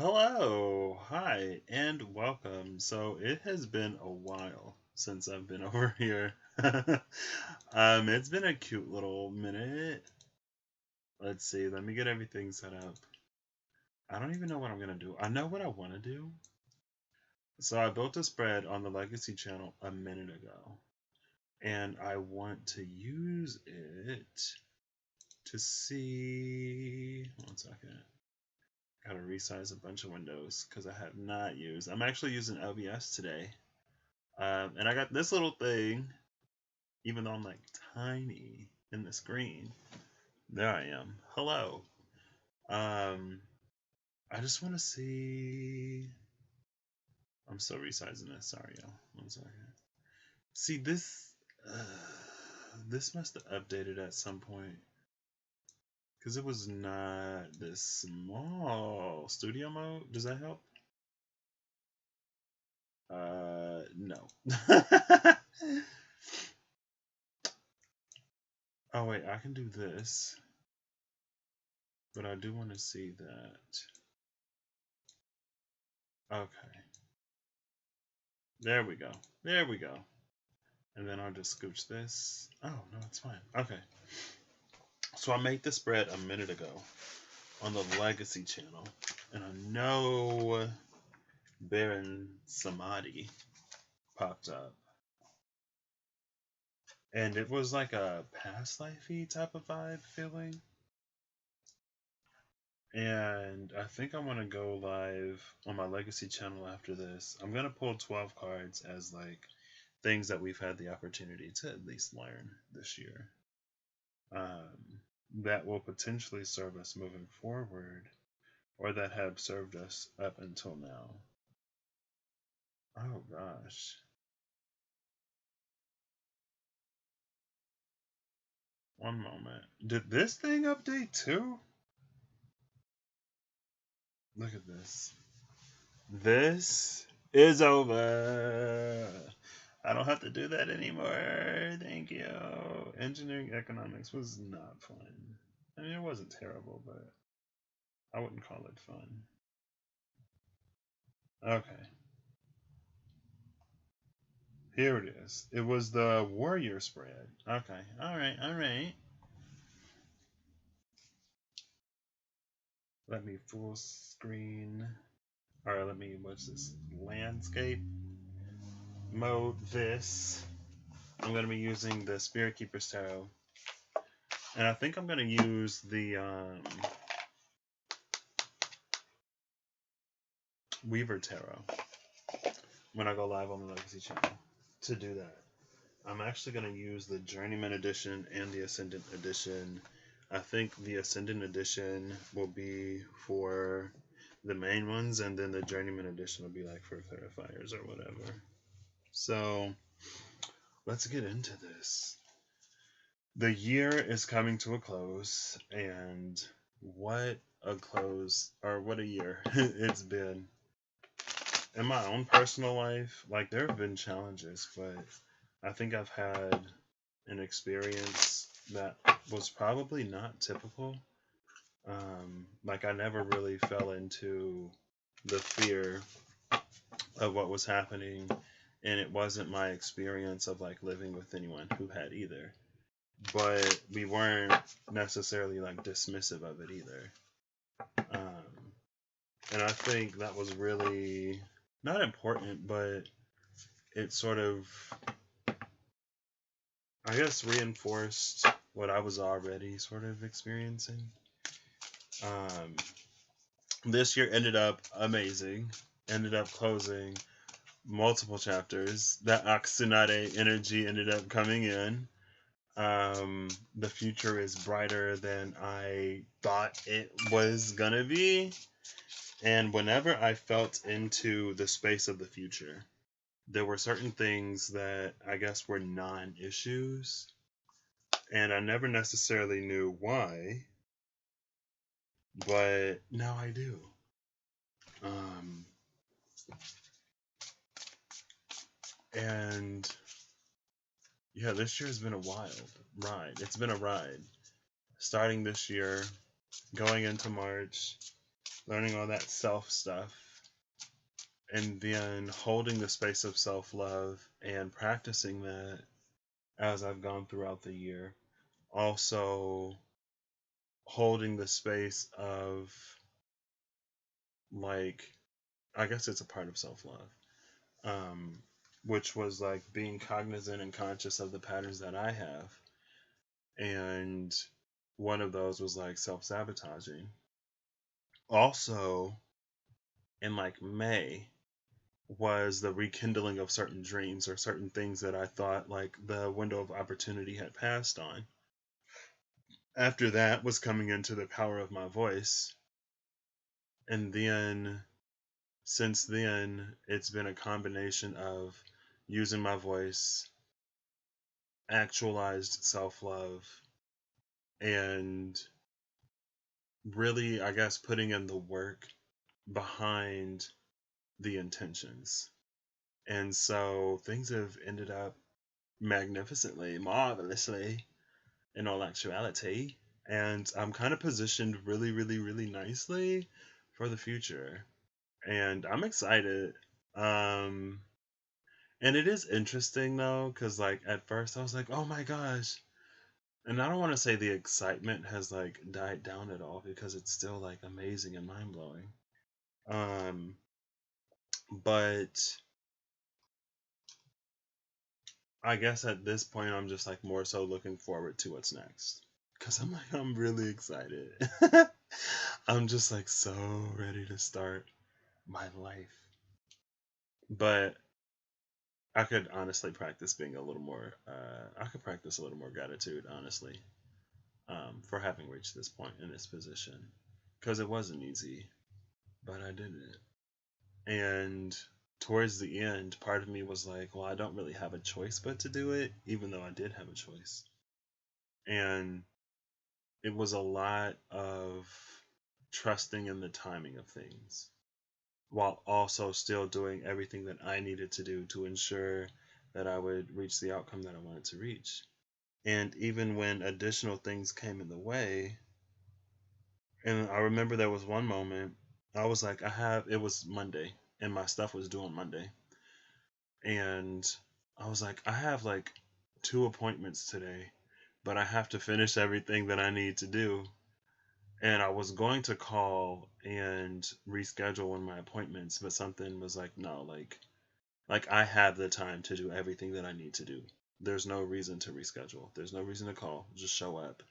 Hello, hi, and welcome. So it has been a while since I've been over here. It's been a cute little minute. Let's see, let me get everything set up. I don't even know what I'm gonna do. I know what I want to do. So I built a spread on the Legacy channel a minute ago, and I want to use it to see. One second. Gotta resize a bunch of windows because I have not used. I'm actually using OBS today. And I got this little thing, even though I'm like tiny in the screen. There I am. Hello. Um, I just want to see. I'm still resizing this. Sorry, y'all. One second. See this. This must have updated at some point because it was not this small. Studio mode. Does that help? No. Oh wait, I can do this, but I do want to see that. Okay. There we go. There we go. And then I'll just scooch this. Oh, no, it's fine. Okay. So I made this spread a minute ago on the Legacy channel. And I know Baron Samadhi popped up. And it was like a past life-y type of vibe feeling. And I think I want to go live on my Legacy channel after this. I'm going to pull 12 cards as like things that we've had the opportunity to at least learn this year. That will potentially serve us moving forward, or that have served us up until now. Oh gosh. One moment. Did this thing update too? Look at this. This is over. I don't have to do that anymore. Thank you. Engineering economics was not fun. I mean, it wasn't terrible, but I wouldn't call it fun. Okay. Here it is. It was the warrior spread. Okay. Alright, alright. Let me full screen. Alright, let me, what's this? Landscape mode this. I'm going to be using the Spirit Keeper's Tarot. And I think I'm going to use the Weaver Tarot when I go live on the Legacy channel to do that. I'm actually going to use the Journeyman Edition and the Ascendant Edition. I think the Ascendant Edition will be for the main ones, and then the Journeyman Edition will be like for clarifiers or whatever. So let's get into this. The year is coming to a close, and what a close, or what a year it's been. In my own personal life, like there have been challenges, but I think I've had an experience that was probably not typical. Like I never really fell into the fear of what was happening, and it wasn't my experience of like living with anyone who had either. But we weren't necessarily like dismissive of it either. And I think that was really not important, but it sort of, I guess, reinforced what I was already sort of experiencing. This year ended up amazing. Ended up closing multiple chapters. That Aksunade energy ended up coming in. The future is brighter than I thought it was gonna be. And whenever I felt into the space of the future, there were certain things that I guess were non-issues, and I never necessarily knew why, but now I do. And yeah, this year has been a wild ride. It's been a ride. Starting this year, going into March, learning all that self stuff, and then holding the space of self love and practicing that as I've gone throughout the year. Also, holding the space of, like, I guess it's a part of self love, um, which was like being cognizant and conscious of the patterns that I have. And one of those was like self sabotaging. Also, in like May, was the rekindling of certain dreams or certain things that I thought like the window of opportunity had passed on. After that was coming into the power of my voice. And then since then, it's been a combination of using my voice, actualized self love, and really, I guess, putting in the work behind the intentions. And so things have ended up magnificently, marvelously, in all actuality. And I'm kind of positioned really, really, really nicely for the future. And I'm excited. Um, and it is interesting though, because like at first I was like, oh my gosh. And I don't want to say the excitement has like died down at all because it's still like amazing and mind blowing. Um, but I guess at this point I'm just like more so looking forward to what's next. Cause I'm like I'm really excited. I'm just like so ready to start my life. But I could honestly practice being a little more. I could practice a little more gratitude, honestly, for having reached this point in this position, because it wasn't easy, but I did it. And towards the end, part of me was like, well, I don't really have a choice but to do it, even though I did have a choice. And it was a lot of trusting in the timing of things while also still doing everything that I needed to do to ensure that I would reach the outcome that I wanted to reach. And even when additional things came in the way, and I remember there was one moment I was like, it was Monday and my stuff was due on Monday. And I was like, I have like 2 appointments today, but I have to finish everything that I need to do. And I was going to call and reschedule one of my appointments, but something was like, no, like I have the time to do everything that I need to do. There's no reason to reschedule. There's no reason to call. Just show up.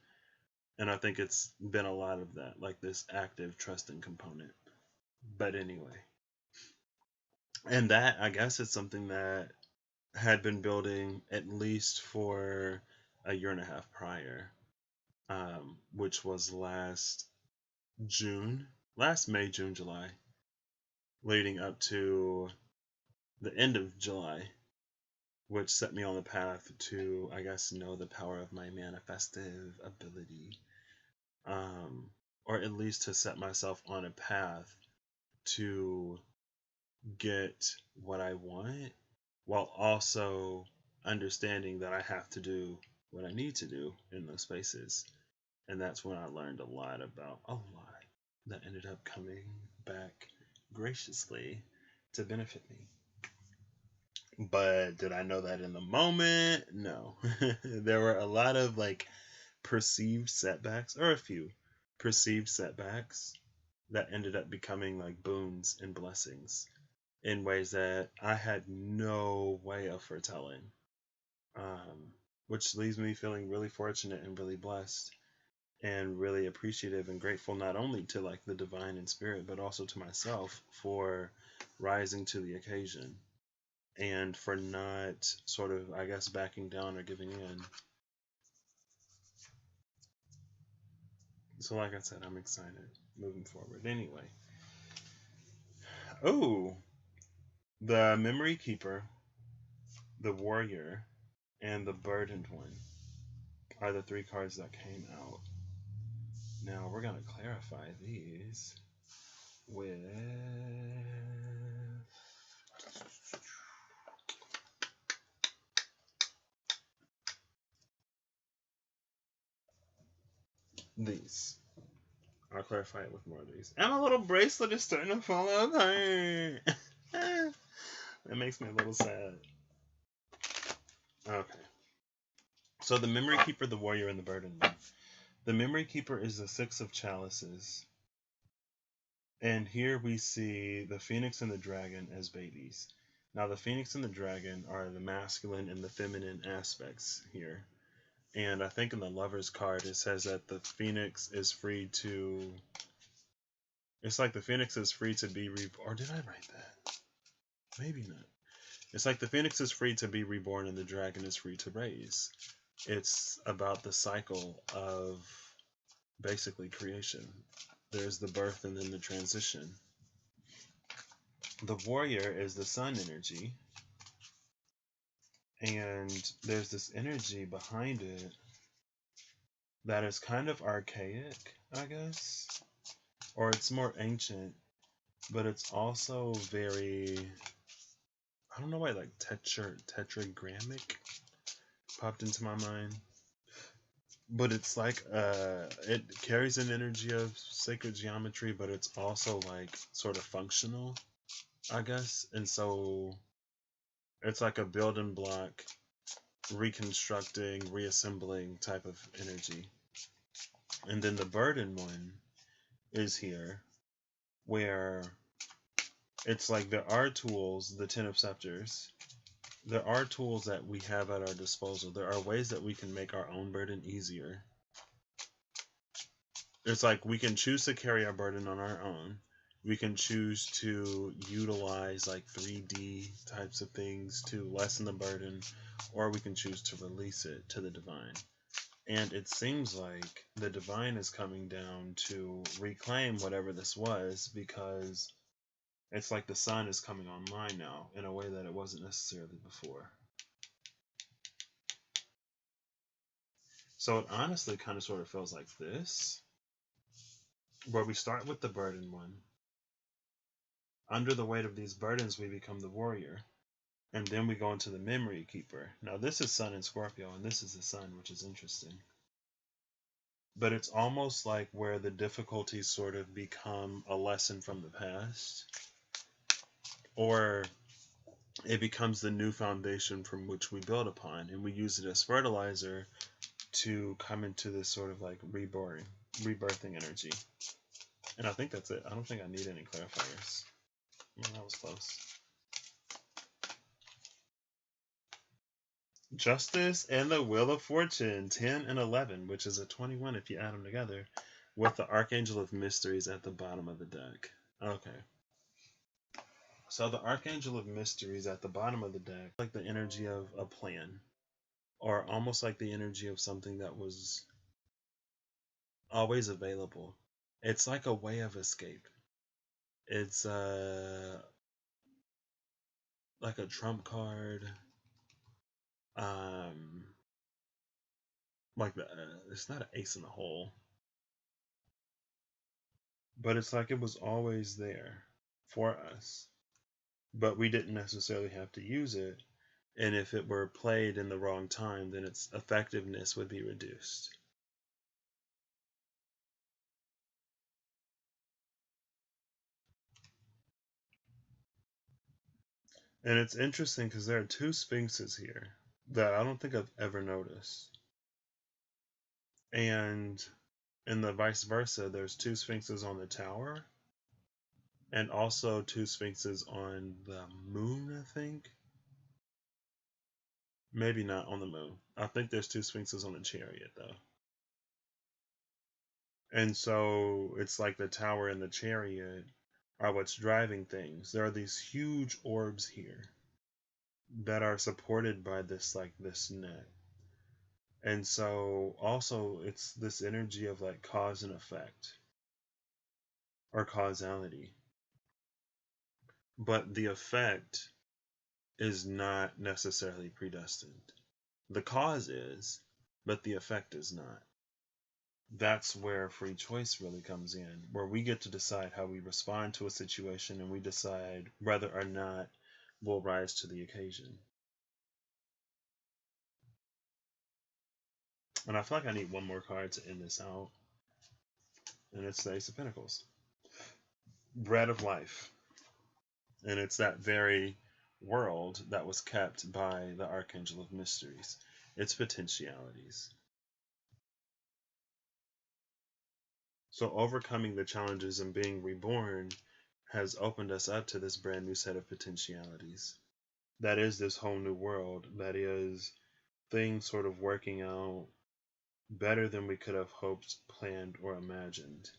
And I think it's been a lot of that, like this active trusting component. But anyway, and that I guess it's something that had been building at least for a year and a half prior, which was June, last May, June, July, leading up to the end of July, which set me on the path to, I guess, know the power of my manifestive ability, um, or at least to set myself on a path to get what I want while also understanding that I have to do what I need to do in those spaces. And that's when I learned a lot about a lot that ended up coming back graciously to benefit me. But did I know that in the moment? No. There were a lot of like perceived setbacks, or a few perceived setbacks that ended up becoming like boons and blessings in ways that I had no way of foretelling. Which leaves me feeling really fortunate and really blessed and really appreciative and grateful not only to like the divine and spirit but also to myself for rising to the occasion and for not sort of, I guess, backing down or giving in. So like I said, I'm excited moving forward. Anyway, oh, the Memory Keeper, the Warrior, and the Burdened One are the three cards that came out. Now we're going to clarify these with these. I'll clarify it with more of these. And my little bracelet is starting to fall apart. That makes me a little sad. Okay. So the Memory Keeper, the Warrior, and the Burden. The Memory Keeper is the Six of Chalices. And here we see the Phoenix and the Dragon as babies. Now the Phoenix and the Dragon are the masculine and the feminine aspects here. And I think in the Lover's card it says that the Phoenix is free to... It's like the Phoenix is free to be reborn. Or did I write that? Maybe not. It's like the Phoenix is free to be reborn and the Dragon is free to raise. It's about the cycle of basically creation. There's the birth and then the transition. The Warrior is the sun energy. And there's this energy behind it that is kind of archaic, I guess. Or it's more ancient, but it's also very, I don't know why, like tetragrammic popped into my mind. But it's like, it carries an energy of sacred geometry, but it's also like sort of functional, I guess. And so it's like a building block, reconstructing, reassembling type of energy. And then the burden one is here, where it's like there are tools, the Ten of Scepters. There are tools that we have at our disposal. There are ways that we can make our own burden easier. It's like we can choose to carry our burden on our own. We can choose to utilize like 3D types of things to lessen the burden, or we can choose to release it to the divine. And it seems like the divine is coming down to reclaim whatever this was, because it's like the sun is coming online now in a way that it wasn't necessarily before. So it honestly kind of sort of feels like this, where we start with the burden one. Under the weight of these burdens, we become the warrior. And then we go into the memory keeper. Now this is Sun in Scorpio, and this is the sun, which is interesting. But it's almost like where the difficulties sort of become a lesson from the past, or it becomes the new foundation from which we build upon, and we use it as fertilizer to come into this sort of like rebirthing energy. And I think that's it. I don't think I need any clarifiers. Well, that was close. Justice and the Wheel of Fortune, 10 and 11, which is a 21 if you add them together, with the Archangel of Mysteries at the bottom of the deck. Okay. So the Archangel of Mysteries at the bottom of the deck, like the energy of a plan, or almost like the energy of something that was always available. It's like a way of escape. It's like a trump card. Like it's not an ace in the hole, but it's like it was always there for us, but we didn't necessarily have to use it. And if it were played in the wrong time, then its effectiveness would be reduced. And it's interesting because there are two sphinxes here that I don't think I've ever noticed. And in the vice versa, there's two sphinxes on the tower, and also two sphinxes on the moon, I think. Maybe not on the moon. I think there's two sphinxes on the chariot, though. And so it's like the tower and the chariot are what's driving things. There are these huge orbs here that are supported by this net. And so also it's this energy of like cause and effect, or causality. But the effect is not necessarily predestined. The cause is, but the effect is not. That's where free choice really comes in, where we get to decide how we respond to a situation, and we decide whether or not we'll rise to the occasion. And I feel like I need one more card to end this out. and it's the Ace of Pentacles. Bread of life. And it's that very world that was kept by the Archangel of Mysteries. Its potentialities. So overcoming the challenges and being reborn has opened us up to this brand new set of potentialities. That is this whole new world. That is things sort of working out better than we could have hoped, planned, or imagined.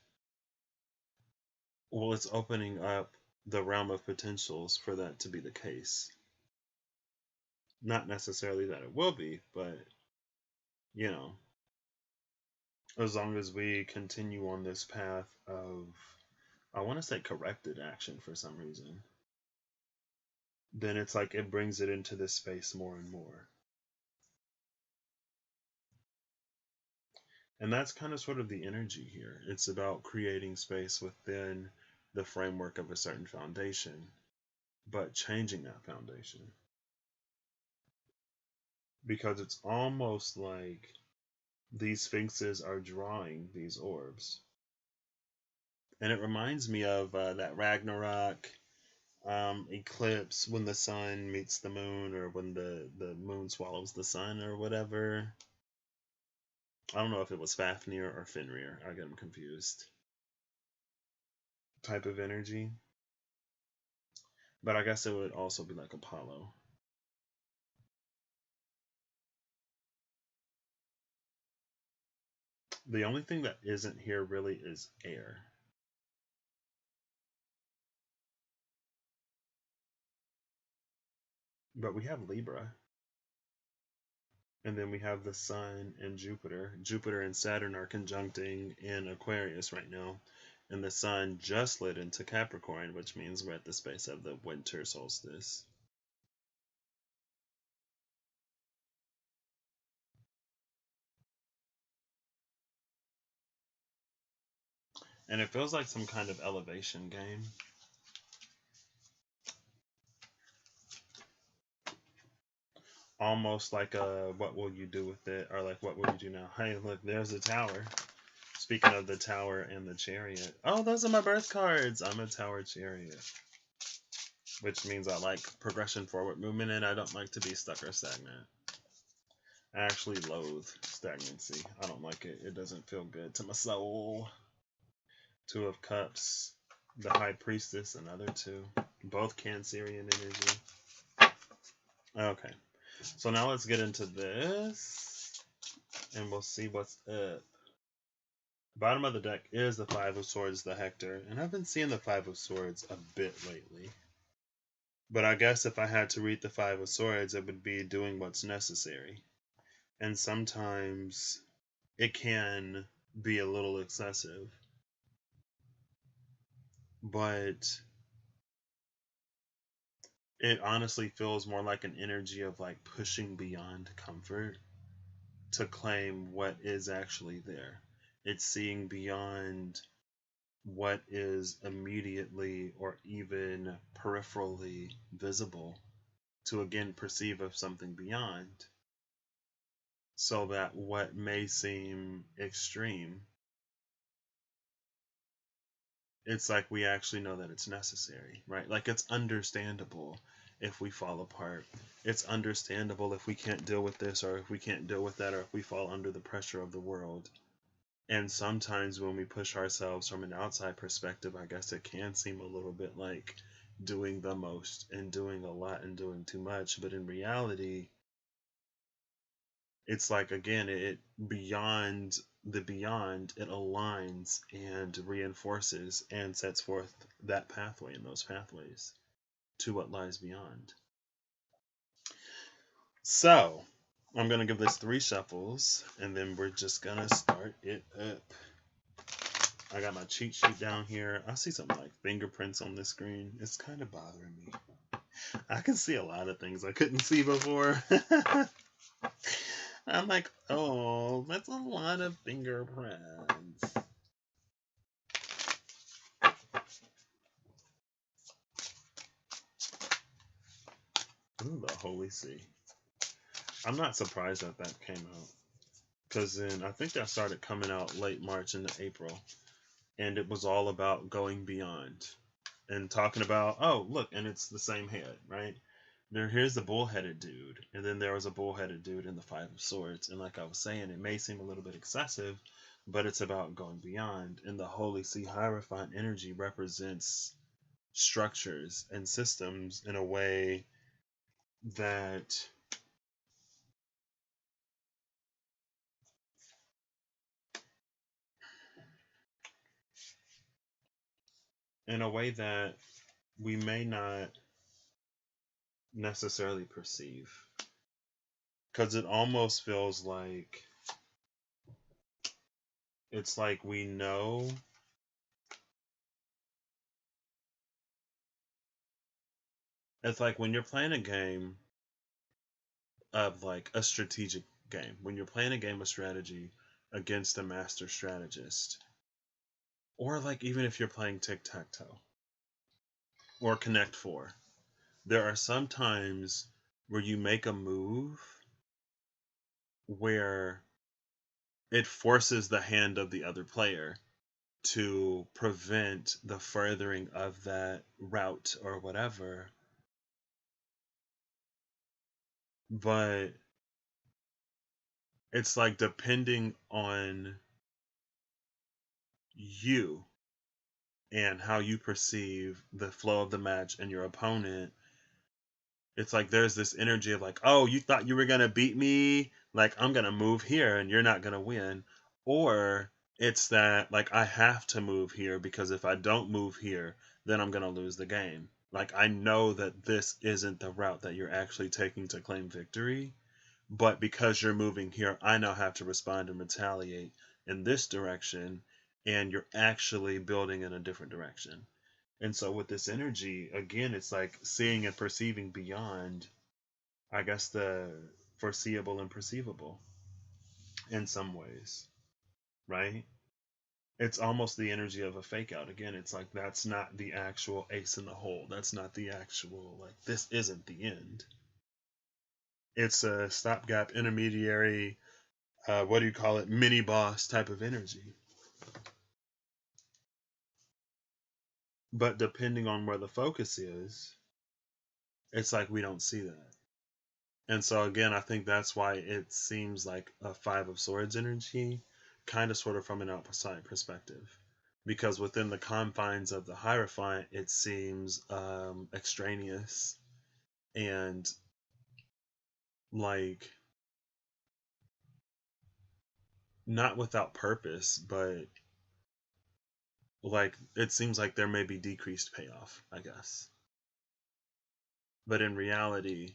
Well, it's opening up the realm of potentials for that to be the case. Not necessarily that it will be, but, you know, as long as we continue on this path of, I want to say corrected action for some reason, then it's like it brings it into this space more and more. And that's kind of sort of the energy here. It's about creating space within the framework of a certain foundation, but changing that foundation. Because it's almost like these sphinxes are drawing these orbs. And it reminds me of that Ragnarok eclipse when the sun meets the moon, or when the moon swallows the sun, or whatever. I don't know if it was Fafnir or Fenrir. I get them confused. Type of energy. But I guess it would also be like Apollo. The only thing that isn't here really is air. But we have Libra. And then we have the Sun and Jupiter. Jupiter and Saturn are conjuncting in Aquarius right now. And the Sun just slid into Capricorn, which means we're at the space of the winter solstice. And it feels like some kind of elevation game. Almost like a what will you do with it, or like what will you do now? Hey, look, there's the Tower. Speaking of the Tower and the Chariot. Oh, those are my birth cards. I'm a Tower Chariot. Which means I like progression, forward movement, and I don't like to be stuck or stagnant. I actually loathe stagnancy. I don't like it. It doesn't feel good to my soul. Two of Cups, the High Priestess, another two. Both Cancerian energy. Okay. So now let's get into this, and we'll see what's up. Bottom of the deck is the Five of Swords, the Hector, and I've been seeing the Five of Swords a bit lately. But I guess if I had to read the Five of Swords, it would be doing what's necessary. And sometimes it can be a little excessive. But it honestly feels more like an energy of like pushing beyond comfort to claim what is actually there. It's seeing beyond what is immediately or even peripherally visible to again perceive of something beyond, so that what may seem extreme, it's like we actually know that it's necessary, right? Like it's understandable if we fall apart. It's understandable if we can't deal with this, or if we can't deal with that, or if we fall under the pressure of the world. And sometimes when we push ourselves from an outside perspective, I guess it can seem a little bit like doing the most and doing a lot and doing too much. But in reality, it's like, again, it beyond the beyond, it aligns and reinforces and sets forth that pathway and those pathways to what lies beyond. So I'm going to give this 3 shuffles, and then we're just going to start it up. I got my cheat sheet down here. I see something like fingerprints on this screen. It's kind of bothering me. I can see a lot of things I couldn't see before. I'm like, oh, that's a lot of fingerprints. Ooh, the Holy See. I'm not surprised that that came out. Because then I think that started coming out late March into April. and it was all about going beyond and talking about, oh look, and it's the same head, right? Here's the bullheaded dude, and then there was a bullheaded dude in the Five of Swords, and like I was saying, it may seem a little bit excessive, but it's about going beyond. And the Holy See Hierophant energy represents structures and systems in a way that we may not necessarily perceive, because it almost feels like it's like we know. It's like when you're playing a game of like a strategic game, when you're playing a game of strategy against a master strategist, or like even if you're playing tic tac toe or Connect Four, there are some times where you make a move where it forces the hand of the other player to prevent the furthering of that route or whatever. But it's like depending on you and how you perceive the flow of the match and your opponent, it's like there's this energy of like, oh, you thought you were gonna beat me, like I'm gonna move here and you're not gonna win. Or it's that like I have to move here because if I don't move here, then I'm gonna lose the game. Like I know that this isn't the route that you're actually taking to claim victory, but because you're moving here, I now have to respond and retaliate in this direction, and you're actually building in a different direction. And so with this energy, again, it's like seeing and perceiving beyond, I guess, the foreseeable and perceivable in some ways, right? It's almost the energy of a fake out. Again, it's like that's not the actual ace in the hole. That's not the actual, like, this isn't the end. It's a stopgap intermediary, what do you call it, mini boss type of energy. But depending on where the focus is, it's like we don't see that. And so again, I think that's why it seems like a Five of Swords energy, kind of sort of from an outside perspective. Because within the confines of the Hierophant, it seems extraneous and like not without purpose, but like it seems like there may be decreased payoff, I guess. But in reality,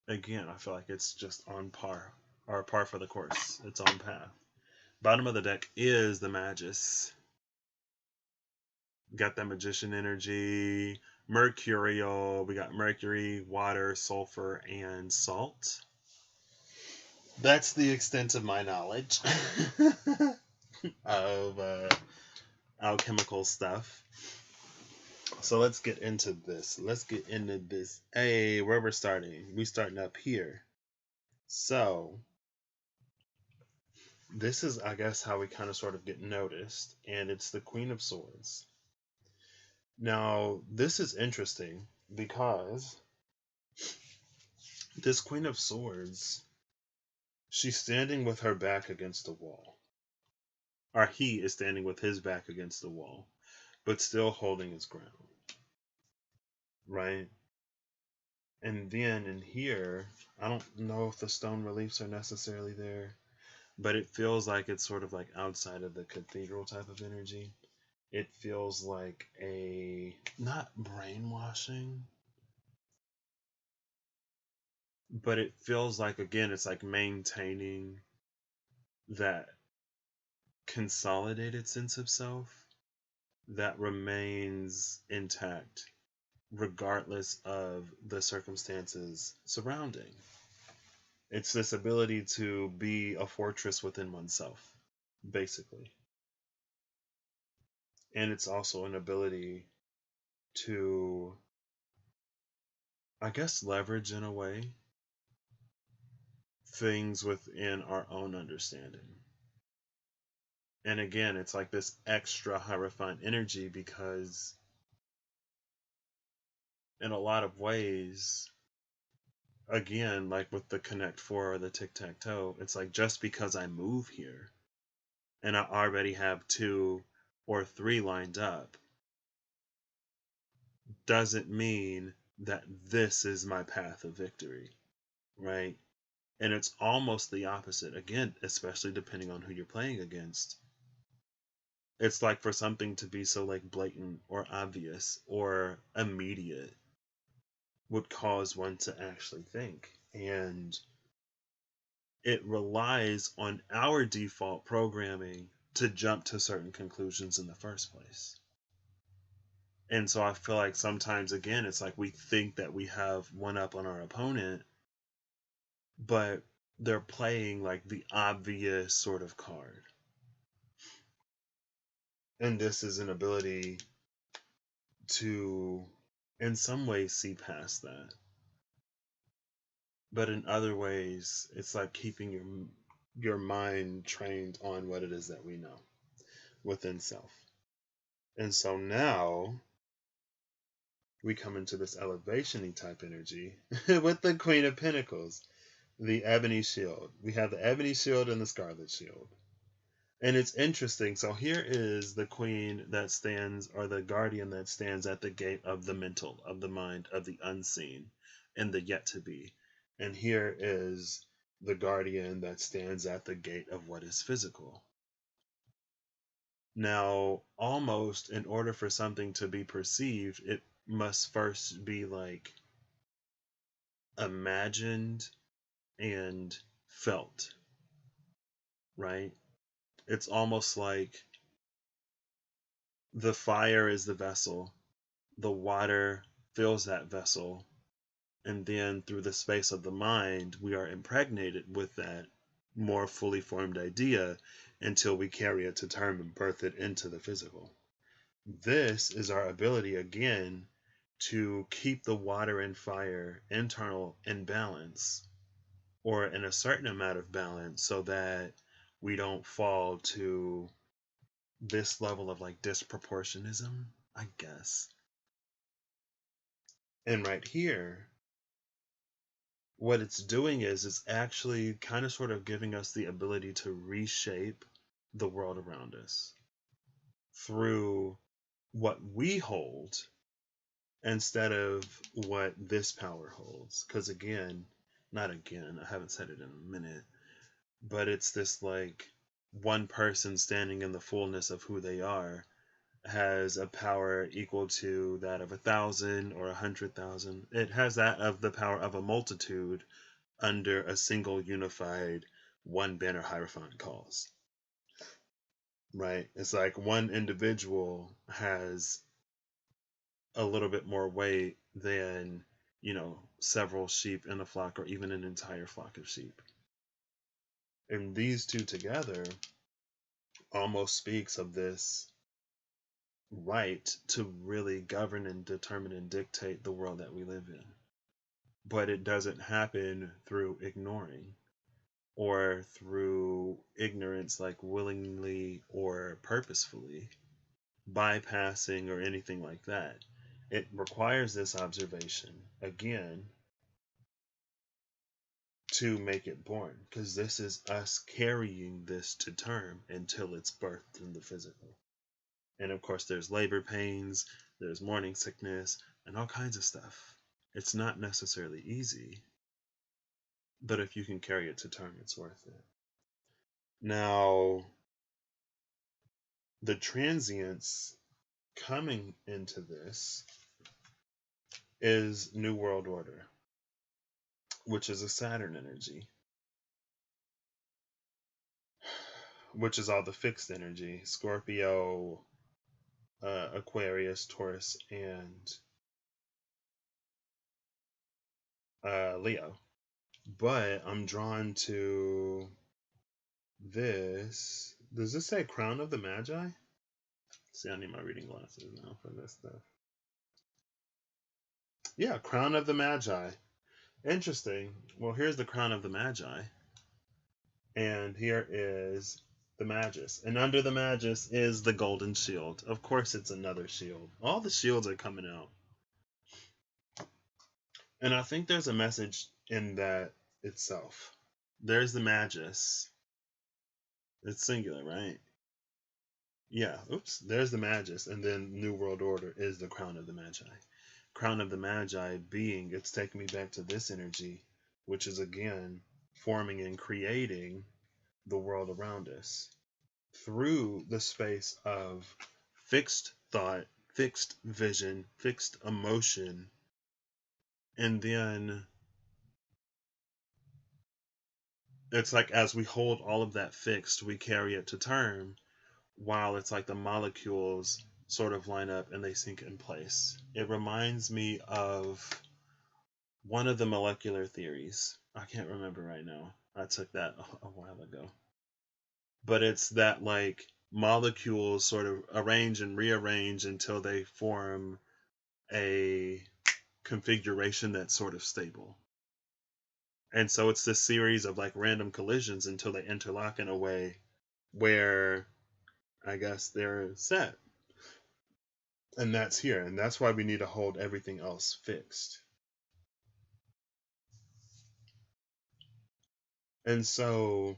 again, I feel like it's just on par or par for the course. It's on path. Bottom of the deck is the Magus. Got that magician energy. Mercurial. We got Mercury, water, sulfur, and salt. That's the extent of my knowledge of alchemical stuff. So let's get into this. Hey, where we're starting? We starting up here. So this is, I guess, how we kind of sort of get noticed, and it's the Queen of Swords. Now, this is interesting because this Queen of Swords, she's standing with her back against the wall. Or he is standing with his back against the wall, but still holding his ground. Right? And then in here, I don't know if the stone reliefs are necessarily there, but it feels like it's sort of like outside of the cathedral type of energy. It feels like a, not brainwashing, but it feels like, again, it's like maintaining that consolidated sense of self that remains intact regardless of the circumstances surrounding. It's this ability to be a fortress within oneself, basically. And it's also an ability to, I guess, leverage in a way things within our own understanding. And again, it's like this extra high refined energy because in a lot of ways, again, like with the Connect Four or the Tic Tac Toe, it's like just because I move here and I already have 2 or 3 lined up doesn't mean that this is my path of victory, right? And it's almost the opposite, again, especially depending on who you're playing against. It's like for something to be so like blatant or obvious or immediate would cause one to actually think. And it relies on our default programming to jump to certain conclusions in the first place. And so I feel like sometimes, again, it's like we think that we have one up on our opponent, but they're playing like the obvious sort of card. And this is an ability to, in some ways, see past that. But in other ways, it's like keeping your mind trained on what it is that we know within self. And so now we come into this elevation-y type energy with the Queen of Pentacles, the Ebony Shield. We have the Ebony Shield and the Scarlet Shield. And it's interesting. So here is the Queen that stands, or the Guardian that stands at the gate of the mental, of the mind, of the unseen, and the yet to be. And here is the Guardian that stands at the gate of what is physical. Now, almost in order for something to be perceived, it must first be like imagined and felt, right? It's almost like the fire is the vessel, the water fills that vessel, and then through the space of the mind, we are impregnated with that more fully formed idea until we carry it to term and birth it into the physical. This is our ability, again, to keep the water and fire internal in balance, or in a certain amount of balance, so that we don't fall to this level of like disproportionism, I guess. And right here, what it's doing is it's actually kind of sort of giving us the ability to reshape the world around us through what we hold instead of what this power holds. Because again, not again, I haven't said it in a minute, but it's this like one person standing in the fullness of who they are has a power equal to that of 1,000 or 100,000. It has that of the power of a multitude under a single unified one banner hierophant cause. Right? It's like one individual has a little bit more weight than, several sheep in a flock, or even an entire flock of sheep. And these two together almost speaks of this right to really govern and determine and dictate the world that we live in. But it doesn't happen through ignoring or through ignorance, like willingly or purposefully, bypassing or anything like that. It requires this observation, again, to make it born, because this is us carrying this to term until it's birthed in the physical. And of course, there's labor pains, there's morning sickness, and all kinds of stuff. It's not necessarily easy, but if you can carry it to term, it's worth it. Now, the transience coming into this is New World Order, which is a Saturn energy, which is all the fixed energy: Scorpio, Aquarius, Taurus, and Leo. But I'm drawn to this. Does this say Crown of the Magi? See, I need my reading glasses now for this stuff. Yeah, Crown of the Magi. Interesting. Well, here's the Crown of the Magi. And here is The Magus. And under the Magus is the Golden Shield. Of course, it's another shield. All the shields are coming out. And I think there's a message in that itself. There's the Magus. It's singular, right? Yeah, oops. There's the Magus. And then New World Order is the Crown of the Magi. Crown of the Magi being, it's taking me back to this energy, which is again forming and creating the world around us through the space of fixed thought, fixed vision, fixed emotion, and then it's like as we hold all of that fixed, we carry it to term, while it's like the molecules sort of line up and they sink in place. It reminds me of one of the molecular theories. I can't remember right now. I took that a while ago. But it's that like molecules sort of arrange and rearrange until they form a configuration that's sort of stable. And so it's this series of like random collisions until they interlock in a way where I guess they're set. And that's here. And that's why we need to hold everything else fixed. And so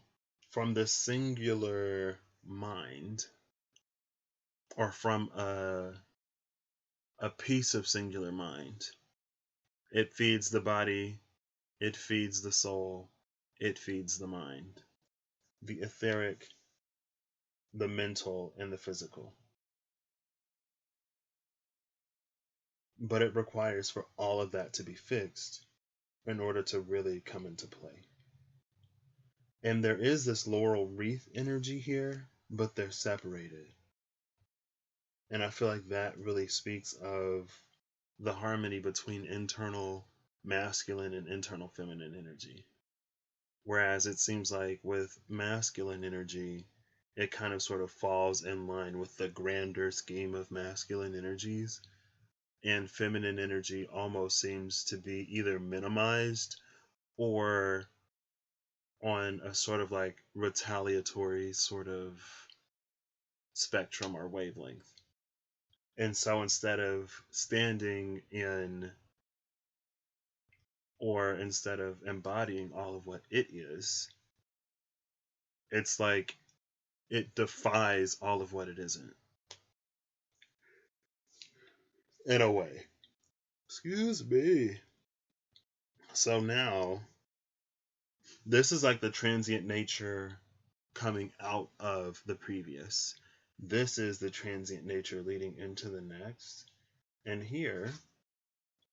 from this singular mind, or from a piece of singular mind, it feeds the body, it feeds the soul, it feeds the mind, the etheric, the mental, and the physical. But it requires for all of that to be fixed in order to really come into play. And there is this laurel wreath energy here, but they're separated. And I feel like that really speaks of the harmony between internal masculine and internal feminine energy. Whereas it seems like with masculine energy, it kind of sort of falls in line with the grander scheme of masculine energies. And feminine energy almost seems to be either minimized or on a sort of like retaliatory sort of spectrum or wavelength. And so instead of standing in or instead of embodying all of what it is, it's like it defies all of what it isn't. In a way. Excuse me. So now, this is like the transient nature coming out of the previous. This is the transient nature leading into the next. And here,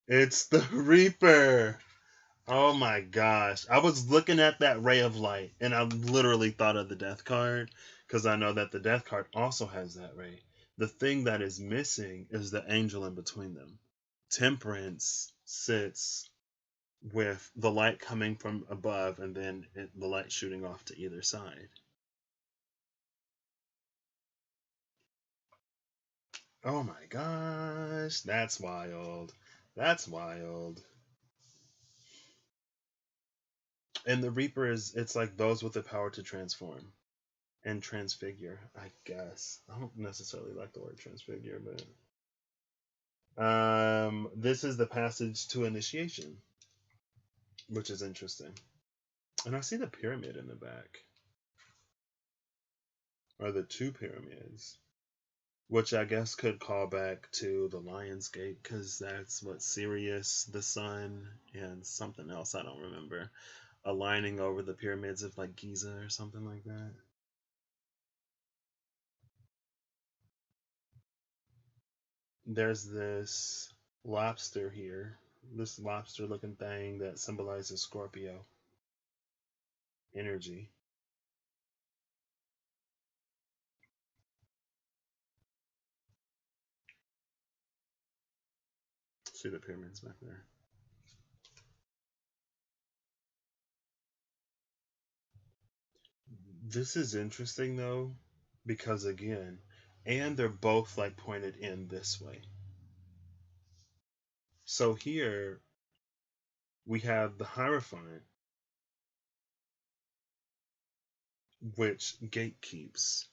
it's the Reaper. Oh my gosh. I was looking at that ray of light and I literally thought of the death card because I know that the death card also has that ray. The thing that is missing is the angel in between them. Temperance sits with the light coming from above and then the light shooting off to either side. Oh my gosh, that's wild. That's wild. And the Reaper it's like those with the power to transform and transfigure, I guess. I don't necessarily like the word transfigure, but this is the passage to initiation, which is interesting. And I see the pyramid in the back. Or the two pyramids. Which I guess could call back to the Lion's Gate, because that's what Sirius, the sun, and something else I don't remember, aligning over the pyramids of like Giza or something like that. There's this lobster here, this lobster looking thing that symbolizes Scorpio energy. See the pyramids back there. This is interesting though, because again, and they're both like pointed in this way. So here we have the Hierophant which gatekeeps.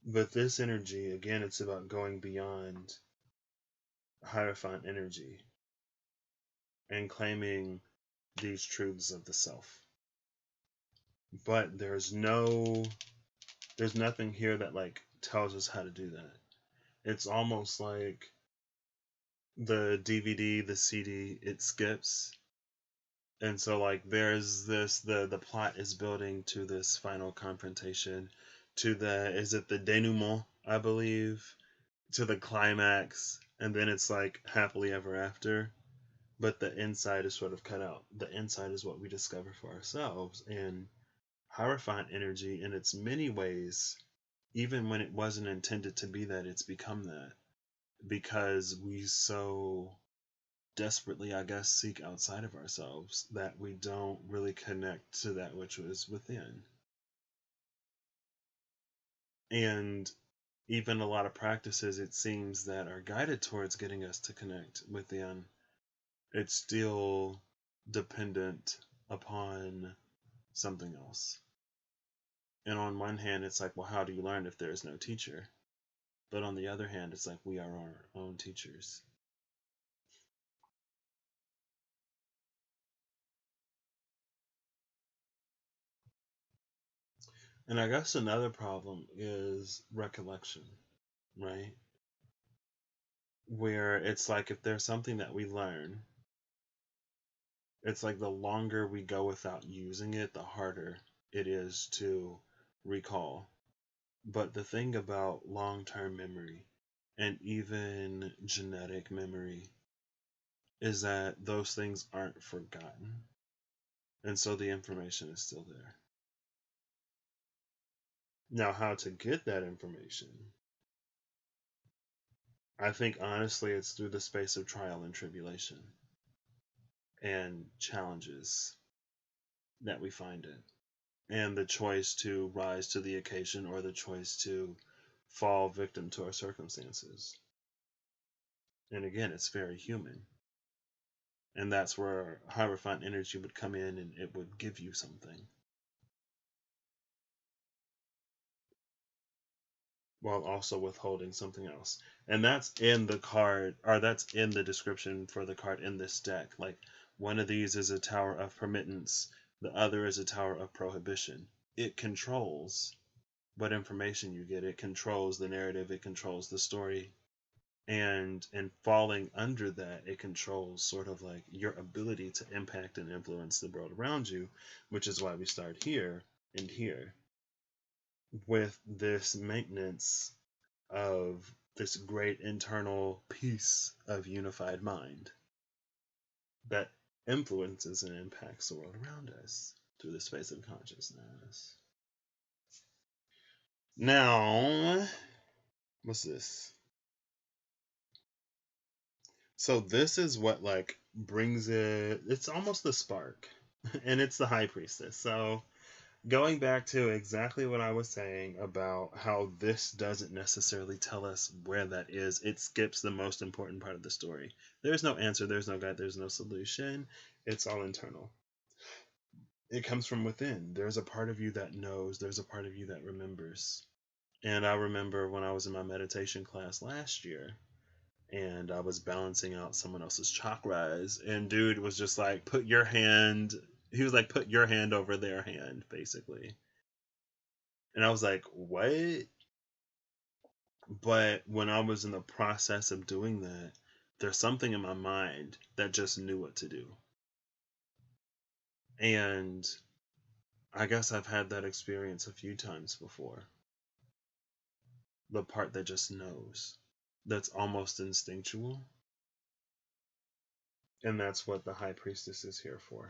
But this energy, again, it's about going beyond Hierophant energy and claiming these truths of the self. But there's nothing here that like tells us how to do that. It's almost like the DVD, the CD, it skips. And so like there's this the plot is building to this final confrontation, to the is it the denouement, I believe, to the climax, and then it's like happily ever after. But the inside is sort of cut out. The inside is what we discover for ourselves. And Hierophant energy, in its many ways, even when it wasn't intended to be that, it's become that. Because we so desperately, I guess, seek outside of ourselves that we don't really connect to that which was within. And even a lot of practices, it seems, that are guided towards getting us to connect within, it's still dependent upon something else. And on one hand, it's like, well, how do you learn if there is no teacher? But on the other hand, it's like we are our own teachers. And I guess another problem is recollection, right? Where it's like if there's something that we learn, it's like the longer we go without using it, the harder it is to recall. But the thing about long term memory and even genetic memory is that those things aren't forgotten. And so the information is still there. Now, how to get that information? I think honestly, it's through the space of trial and tribulation and challenges that we find it. And the choice to rise to the occasion or the choice to fall victim to our circumstances. And again, it's very human. And that's where Hierophant energy would come in and it would give you something. While also withholding something else. And that's in the card, or that's in the description for the card in this deck. Like, one of these is a tower of permittance, the other is a tower of prohibition. It controls what information you get, it controls the narrative, it controls the story. And falling under that, it controls sort of like your ability to impact and influence the world around you, which is why we start here and here with this maintenance of this great internal peace of unified mind that influences and impacts the world around us through the space of consciousness. Now, what's this? So this is what like brings it, it's almost the spark, and it's the high priestess. So going back to exactly what I was saying about how this doesn't necessarily tell us where that is, it skips the most important part of the story. There's no answer, there's no guide, there's no solution. It's all internal. It comes from within. There's a part of you that knows, there's a part of you that remembers. And I remember when I was in my meditation class last year, and I was balancing out someone else's chakras, and dude was just like, he was like, put your hand over their hand, basically. And I was like, what? But when I was in the process of doing that, there's something in my mind that just knew what to do. And I guess I've had that experience a few times before. The part that just knows, that's almost instinctual. And that's what the High Priestess is here for.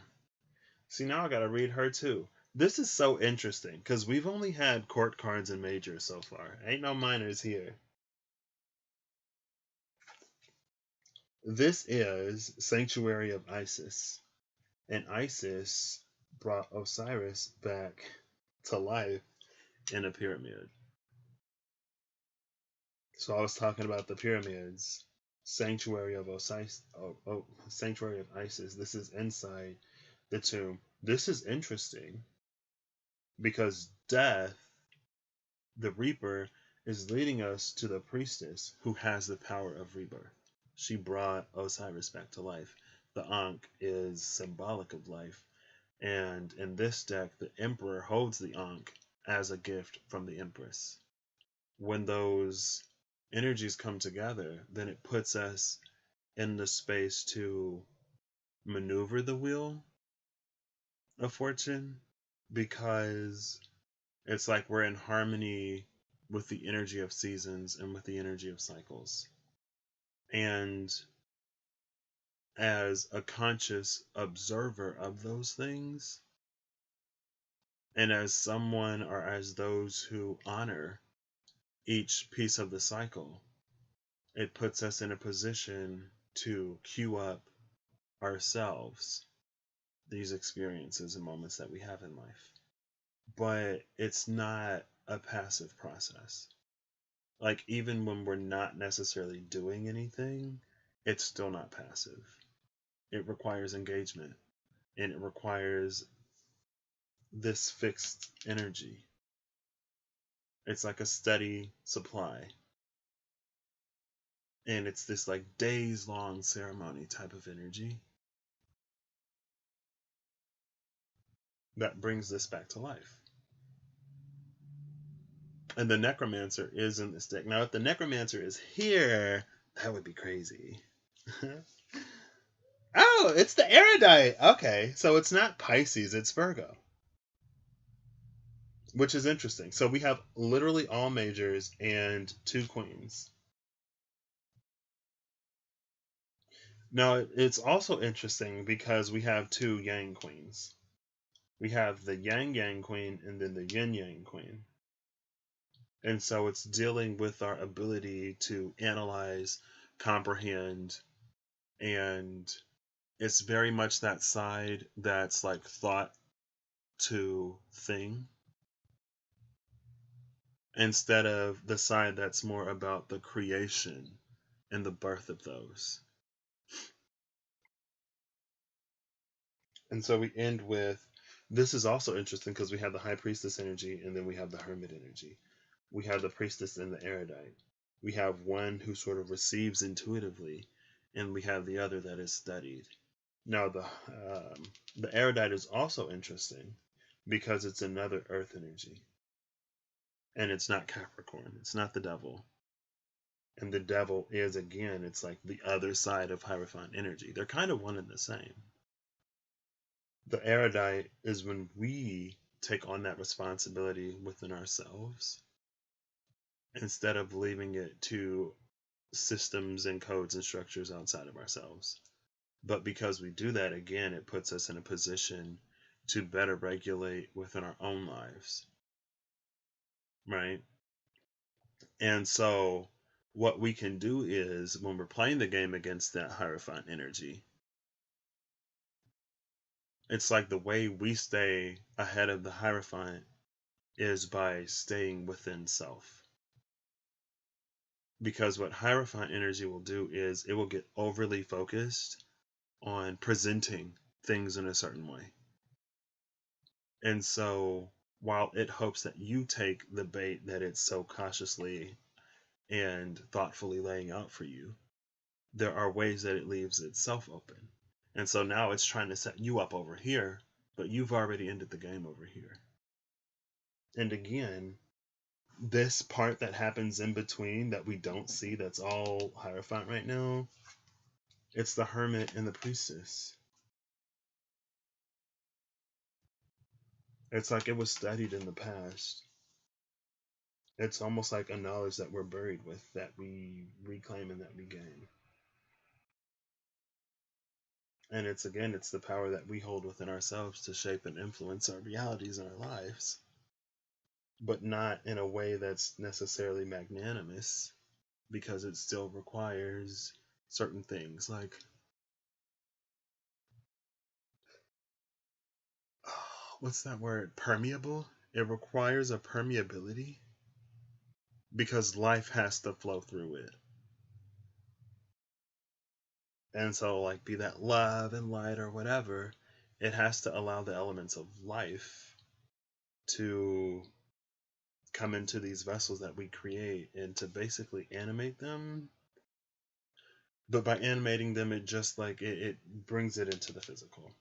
See, now I gotta read her too. This is so interesting because we've only had court cards and majors so far. Ain't no minors here. This is Sanctuary of Isis. And Isis brought Osiris back to life in a pyramid. So I was talking about the pyramids. Sanctuary of Osiris. Sanctuary of Isis. This is inside the tomb. This is interesting because death, the Reaper, is leading us to the priestess who has the power of rebirth. She brought Osiris back to life. The Ankh is symbolic of life. And in this deck, the Emperor holds the Ankh as a gift from the Empress. When those energies come together, then it puts us in the space to maneuver the wheel of fortune, because it's like we're in harmony with the energy of seasons and with the energy of cycles. And as a conscious observer of those things, and as someone or as those who honor each piece of the cycle, it puts us in a position to queue up ourselves these experiences and moments that we have in life. But it's not a passive process. Like, even when we're not necessarily doing anything, it's still not passive. It requires engagement, and it requires this fixed energy. It's like a steady supply. And it's this like days long ceremony type of energy that brings this back to life. And the Necromancer is in this deck. Now, if the Necromancer is here, that would be crazy. Oh, it's the Erudite. Okay, so it's not Pisces, it's Virgo. Which is interesting. So we have literally all majors and 2 queens. Now, it's also interesting because we have 2 Yang queens. We have the Yang Yang queen and then the Yin Yang queen. And so it's dealing with our ability to analyze, comprehend, and it's very much that side that's like thought to thing, instead of the side that's more about the creation and the birth of those. And so we end with, this is also interesting because we have the High Priestess energy and then we have the Hermit energy. We have the Priestess and the Erudite. We have one who sort of receives intuitively, and we have the other that is studied. Now, the Erudite is also interesting because it's another Earth energy. And it's not Capricorn. It's not the devil. And the devil is, again, it's like the other side of Hierophant energy. They're kind of one and the same. The Erudite is when we take on that responsibility within ourselves instead of leaving it to systems and codes and structures outside of ourselves. But because we do that, again, it puts us in a position to better regulate within our own lives. Right? And so what we can do is, when we're playing the game against that Hierophant energy, it's like the way we stay ahead of the Hierophant is by staying within self. Because what Hierophant energy will do is it will get overly focused on presenting things in a certain way. And so while it hopes that you take the bait that it's so cautiously and thoughtfully laying out for you, there are ways that it leaves itself open. And so now it's trying to set you up over here, but you've already ended the game over here. And again, this part that happens in between that we don't see, that's all Hierophant right now, it's the Hermit and the Priestess. It's like it was studied in the past. It's almost like a knowledge that we're buried with, that we reclaim and that we gain. And it's, again, it's the power that we hold within ourselves to shape and influence our realities in our lives, but not in a way that's necessarily magnanimous, because it still requires certain things like, what's that word? Permeable? It requires a permeability because life has to flow through it. And so, like, be that love and light or whatever, it has to allow the elements of life to come into these vessels that we create and to basically animate them. But by animating them, it just like it brings it into the physical.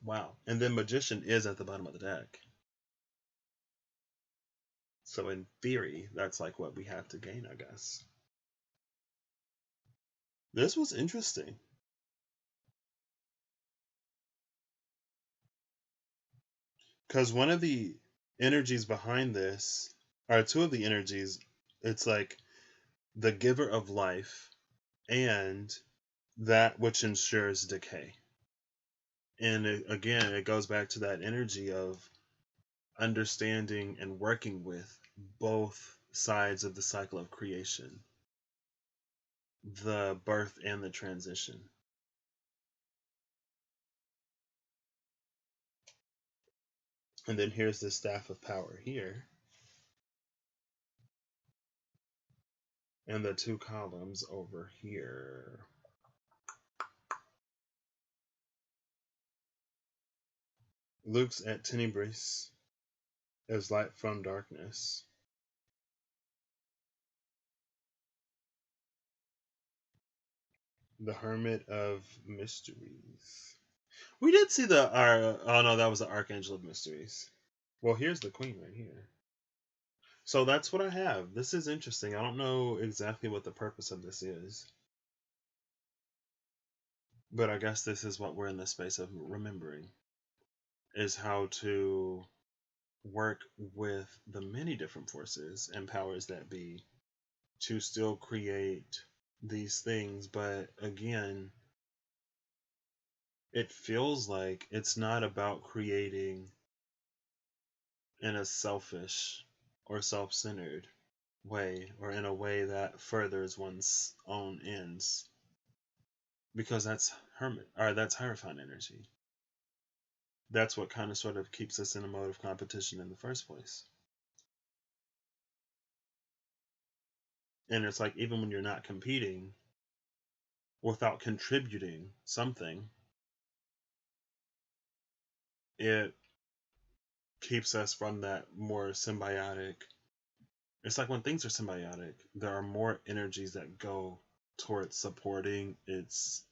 Wow. And then Magician is at the bottom of the deck. So in theory, that's like what we have to gain, I guess. This was interesting. Because one of the energies behind this, or two of the energies, it's like the giver of life and that which ensures decay. And again, it goes back to that energy of understanding and working with both sides of the cycle of creation, the birth and the transition. And then here's the staff of power here. And the two columns over here. Lux et tenebris as light from darkness. The Hermit of Mysteries. We did see oh no, that was the Archangel of Mysteries. Well, here's the Queen right here. So that's what I have. This is interesting. I don't know exactly what the purpose of this is. But I guess this is what we're in the space of remembering. Is how to work with the many different forces and powers that be to still create these things. But again, it feels like it's not about creating in a selfish or self-centered way or in a way that furthers one's own ends, because that's that's Hierophant energy. That's what kind of sort of keeps us in a mode of competition in the first place. And it's like, even when you're not competing without contributing something, it keeps us from that more symbiotic. It's like when things are symbiotic, there are more energies that go towards supporting its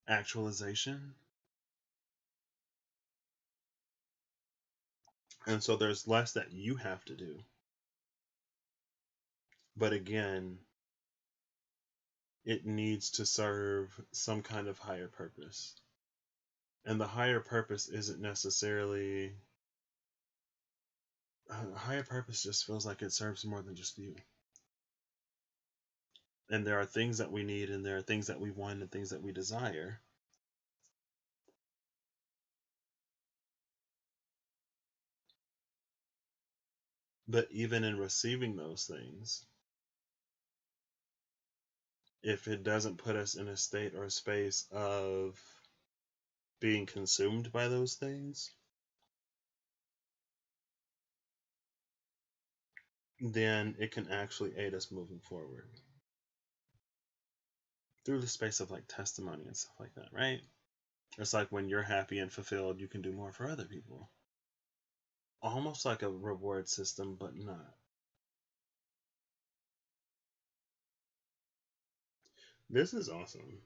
actualization. And so there's less that you have to do. But again, it needs to serve some kind of higher purpose. And the higher purpose isn't necessarily. Higher purpose just feels like it serves more than just you. And there are things that we need, and there are things that we want, and things that we desire. But even in receiving those things, if it doesn't put us in a state or a space of being consumed by those things, then it can actually aid us moving forward through the space of like testimony and stuff like that, right? It's like when you're happy and fulfilled, you can do more for other people. Almost like a reward system, but not. This is awesome.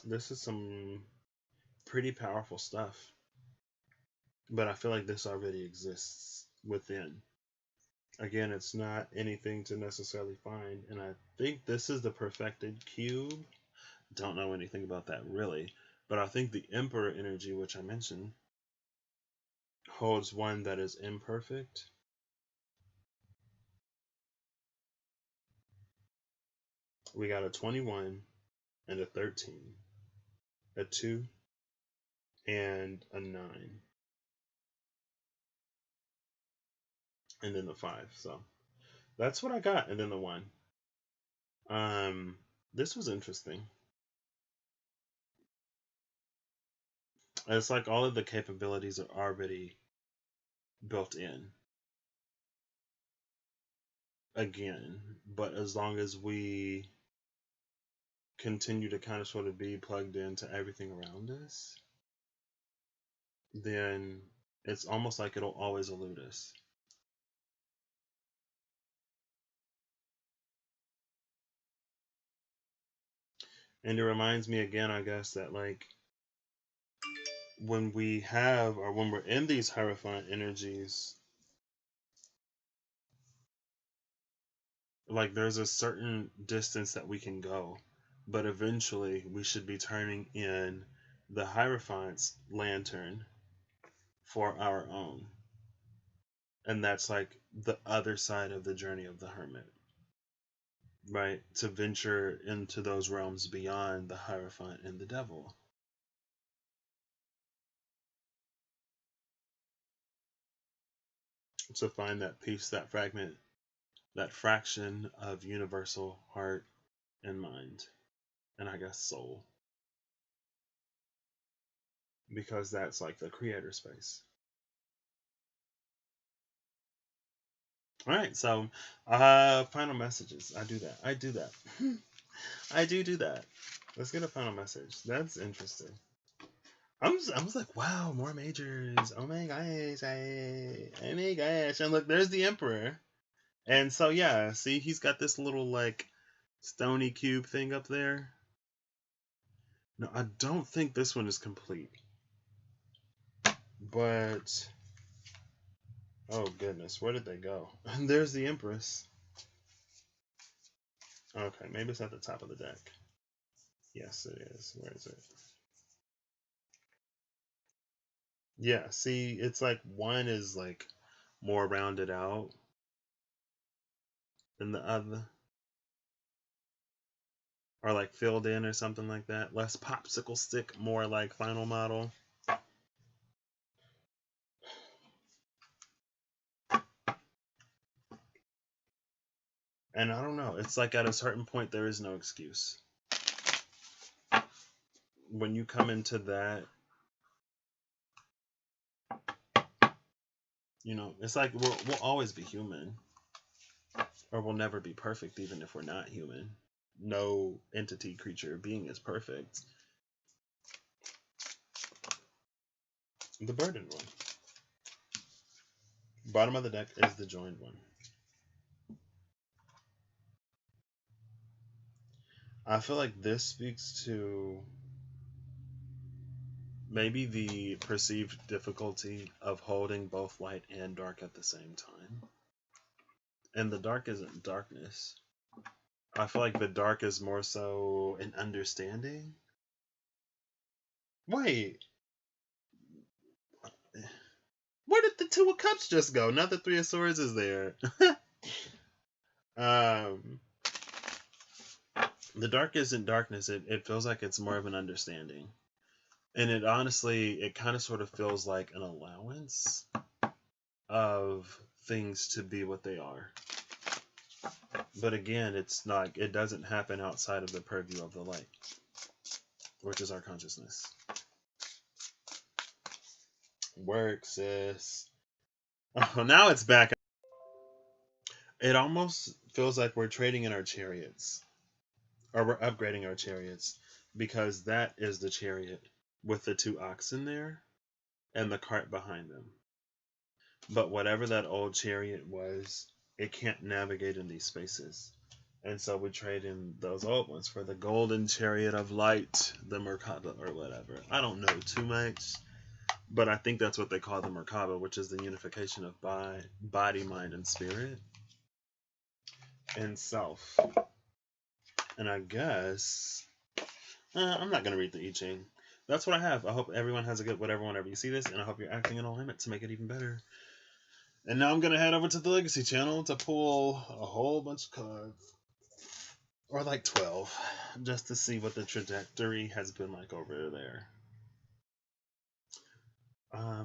This is some pretty powerful stuff. But I feel like this already exists within. Again, it's not anything to necessarily find. And I think this is the perfected cube. Don't know anything about that really. But I think the Emperor energy, which I mentioned, holds one that is imperfect. We got a 21 and a 13, a 2, and a 9. And then the 5. So that's what I got. And then the 1. This was interesting. It's like all of the capabilities are already built in. again. But as long as we continue to kind of sort of be plugged into everything around us, then it's almost like it'll always elude us. And it reminds me again, I guess, that like when we have or when we're in these Hierophant energies, like there's a certain distance that we can go, but eventually we should be turning in the Hierophant's lantern for our own. And that's like the other side of the journey of the hermit, right? To venture into those realms beyond the Hierophant and the devil. To find that piece, that fragment, that fraction of universal heart and mind, and I guess soul. Because that's like the creator space. All right, so final messages. I do that. I do that. I do that. Let's get a final message. That's interesting. I was like, wow, more majors. Oh my gosh. Oh my gosh. And look, there's the Emperor. And so, yeah, see, he's got this little, like, stony cube thing up there. No, I don't think this one is complete. But, oh goodness, where did they go? There's the Empress. Okay, maybe it's at the top of the deck. Yes, it is. Where is it? Yeah, see, it's like one is like more rounded out than the other, or like filled in or something like that. Less popsicle stick, more like final model. And I don't know, it's like at a certain point there is no excuse. When you come into that, you know, it's like we'll always be human, or we'll never be perfect, even if we're not human. No entity, creature, being is perfect. The burdened one. Bottom of the deck is the joined one. I feel like this speaks to maybe the perceived difficulty of holding both light and dark at the same time. And the dark isn't darkness. I feel like the dark is more so an understanding. Wait, where did the Two of Cups just go? Now the Three of Swords is there. um, the dark isn't darkness. It feels like it's more of an understanding. And it honestly, it kind of sort of feels like an allowance of things to be what they are. But again, it's not, it doesn't happen outside of the purview of the light, which is our consciousness. Work, sis. Oh, now it's back. It almost feels like we're trading in our chariots, or we're upgrading our chariots, because that is the chariot with the two oxen there and the cart behind them. But whatever that old chariot was, it can't navigate in these spaces. And so we trade in those old ones for the golden chariot of light, the Merkaba or whatever. I don't know too much, but I think that's what they call the Merkaba, which is the unification of body, mind, and spirit, and self. And I guess I'm not going to read the I Ching. That's what I have. I hope everyone has a good whatever whenever you see this, and I hope you're acting in alignment to make it even better. And now I'm going to head over to the Legacy channel to pull a whole bunch of cards. Or like 12. Just to see what the trajectory has been like over there. I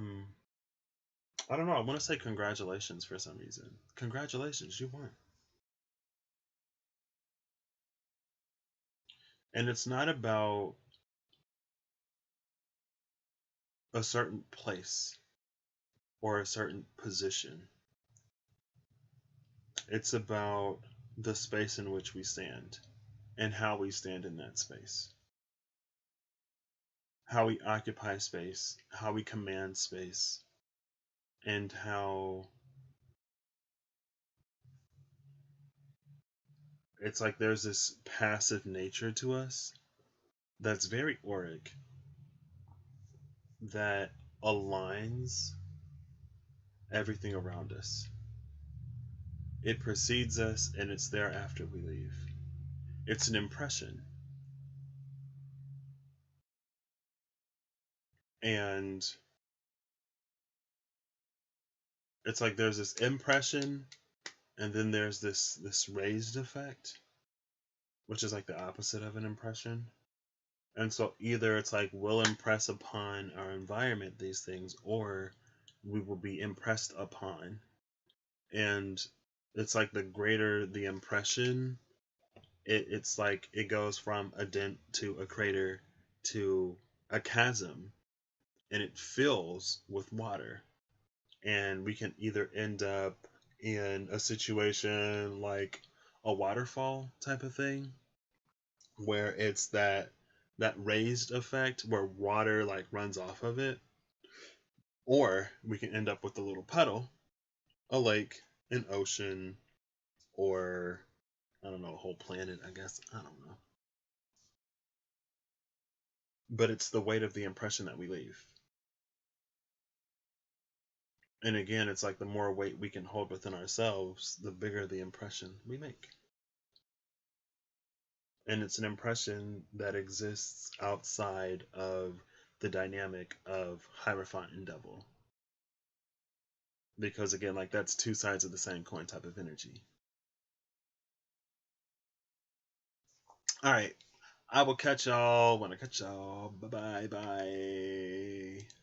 don't know. I want to say congratulations for some reason. Congratulations, you won. And it's not about a certain place or a certain position. It's about the space in which we stand and how we stand in that space, how we occupy space, how we command space, and how it's like there's this passive nature to us that's very auric, that aligns everything around us. It precedes us and it's there after we leave. It's an impression. And it's like there's this impression and then there's this raised effect, which is like the opposite of an impression. And so either it's like we'll impress upon our environment these things, or we will be impressed upon. And it's like the greater the impression, it's like it goes from a dent to a crater to a chasm, and it fills with water. And we can either end up in a situation like a waterfall type of thing, where it's that raised effect where water like runs off of it, or we can end up with a little puddle, a lake, an ocean, or I don't know, a whole planet, I guess. I don't know. But it's the weight of the impression that we leave. And again, it's like the more weight we can hold within ourselves, the bigger the impression we make. And it's an impression that exists outside of the dynamic of Hierophant and Devil. Because again, like that's two sides of the same coin type of energy. All right. I will catch y'all when I catch y'all. Bye bye bye.